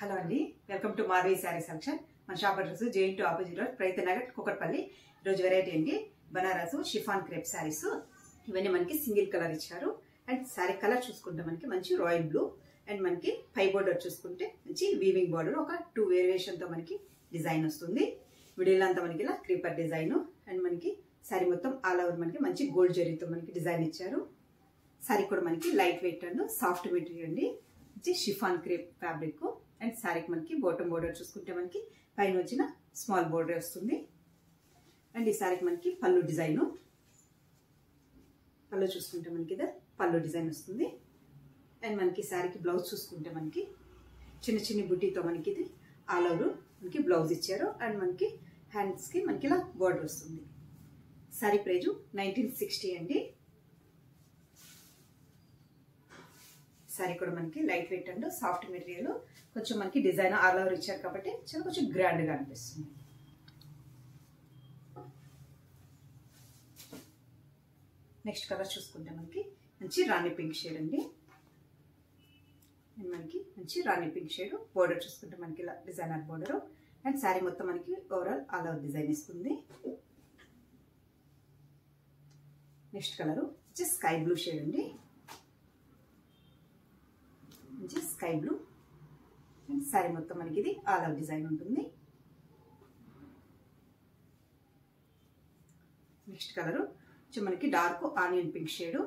Hello అండి, welcome to Marvi sari selection. మన shop address JNTU opposite road, ప్రైత్ నగర్, కుకట్పల్లి. ఈరోజు వెరైటీ అండి బనారసు షిఫాన్ క్రేప్ శారీస్. ఇవన్నీ మనకి సింగిల్ కలర్ ఇచ్చారు. అండ్ శారీ కలర్ చూసుకుంటే మనకి మంచి రాయల్ బ్లూ అండ్ మనకి పై బోర్డర్ చూసుకుంటే మంచి వీవింగ్ బోర్డర్, ఒక 2 వేరియేషన్ తో మనకి డిజైన్ వస్తుంది. మిడిల్ అంతా మనకి ఇలా క్రీపర్ డిజైన్ అండ్ మనకి శారీ మొత్తం ఆల్ ఓవర్ మనకి మంచి గోల్డ్ జరీతో మనకి డిజైన్ ఇచ్చారు. శారీ కూడా మనకి light weight and soft material అండి, షిఫాన్ క్రేప్ ఫ్యాబ్రిక్. అండ్ శారీకి మనకి బాటమ్ బోర్డర్ చూసుకుంటే మనకి పైన వచ్చిన స్మాల్ బోర్డర్ వస్తుంది. అండ్ ఈ శారీకి మనకి పళ్ళు డిజైన్, పళ్ళు చూసుకుంటే మనకి ఇదే పళ్ళు డిజైన్ వస్తుంది. అండ్ మనకి శారీకి బ్లౌజ్ చూసుకుంటే మనకి చిన్న చిన్న బుట్టీతో మనకి ఇది ఆల్ ఓవర్ మనకి బ్లౌజ్ ఇచ్చారు. అండ్ మనకి హ్యాండ్స్ కి మనకి ఇలా బోర్డర్ వస్తుంది. శారీ ప్రైజు 1960 అండి. శారీ కూడా మనకి light weight and soft material, కొంచెం మనకి డిజైన్ ఆల్ ఓవర్ ఇచ్చారు కాబట్టి చాలా కొంచెం గ్రాండ్ గా అనిపిస్తుంది. నెక్స్ట్ కలర్ చూసుకుంటే మనకి మంచి రాణి పింక్ షేడ్ అండి. మనకి మంచి రాణి పింక్ షేడ్, బోర్డర్ చూసుకుంటే మనకి ఇలా డిజైనర్ బోర్డర్. అండ్ శారీ మొత్తం మనకి ఓవరాల్ ఆల్ ఓవర్ డిజైన్ ఇస్తుంది. నెక్స్ట్ కలర్ వచ్చి స్కై బ్లూ షేడ్ అండి, మంచి స్కై బ్లూ. అండ్ శారీ మొత్తం మనకి ఇది ఆల్ ఓవర్ డిజైన్ ఉంటుంది. నెక్స్ట్ కలర్ వచ్చి మనకి dark onion pink shade,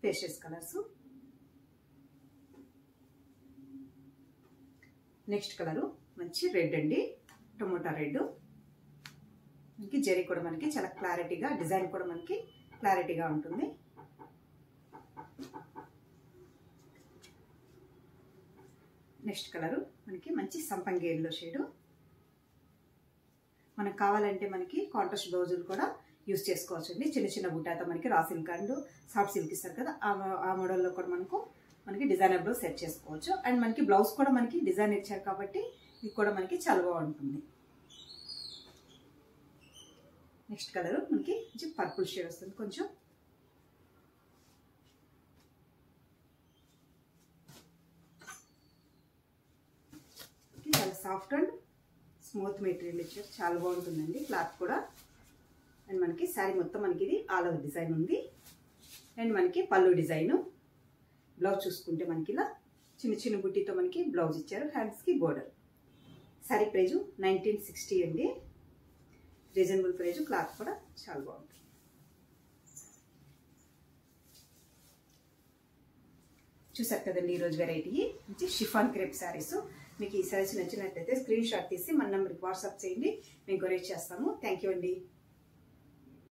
pastel colours. Next colour మంచి రెడ్ అండి, టొమాటో రెడ్. మనకి జరీ కూడా మనకి చాలా క్లారిటీగా, డిజైన్ కూడా మనకి క్లారిటీగా ఉంటుంది. నెక్స్ట్ కలర్ మనకి మంచి సంపంగి ఎల్లో షేడ్. మనకు కావాలంటే మనకి కాంట్రాస్ట్ బ్లౌజులు కూడా యూజ్ చేసుకోవచ్చు అండి. చిన్న చిన్న బుట్టాతో మనకి raw silk and soft silk ఇస్తారు కదా, ఆ మోడల్లో కూడా మనకి డిజైనర్ బ్లౌజ్ సెట్ చేసుకోవచ్చు. అండ్ మనకి బ్లౌజ్ కూడా మనకి డిజైన్ ఇచ్చారు కాబట్టి ఇది కూడా మనకి చాలా బాగుంటుంది. నెక్స్ట్ కలర్ మనకి పర్పుల్ షేడ్ వస్తుంది కొంచెం. చాలా సాఫ్ట్ అండ్ స్మూత్ మెటీరియల్ ఇచ్చారు, చాలా బాగుంటుందండి క్లాత్ కూడా. అండ్ మనకి శారీ మొత్తం మనకి ఇది ఆల్ ఓవర్ డిజైన్ ఉంది. అండ్ మనకి పళ్ళు డిజైన్, బ్లౌజ్ చూసుకుంటే మనకి ఇలా చిన్న చిన్న బుట్టితో మనకి బ్లౌజ్ ఇచ్చారు, హ్యాండ్స్కి బోర్డర్. శారీ ప్రైజు 1960 అండి, రీజనబుల్ ప్రైజు, క్లాత్ కూడా చాలా బాగుంటుంది. చూసారు కదండి ఈరోజు వెరైటీ మంచి షిఫాన్ క్రేప్ శారీస్. మీకు ఈ శారీస్ నచ్చినట్లయితే స్క్రీన్ షాట్ తీసి మన నెంబర్కి వాట్సాప్ చేయండి, మేము కొరియర్ చేస్తాము. థ్యాంక్ యూ అండి.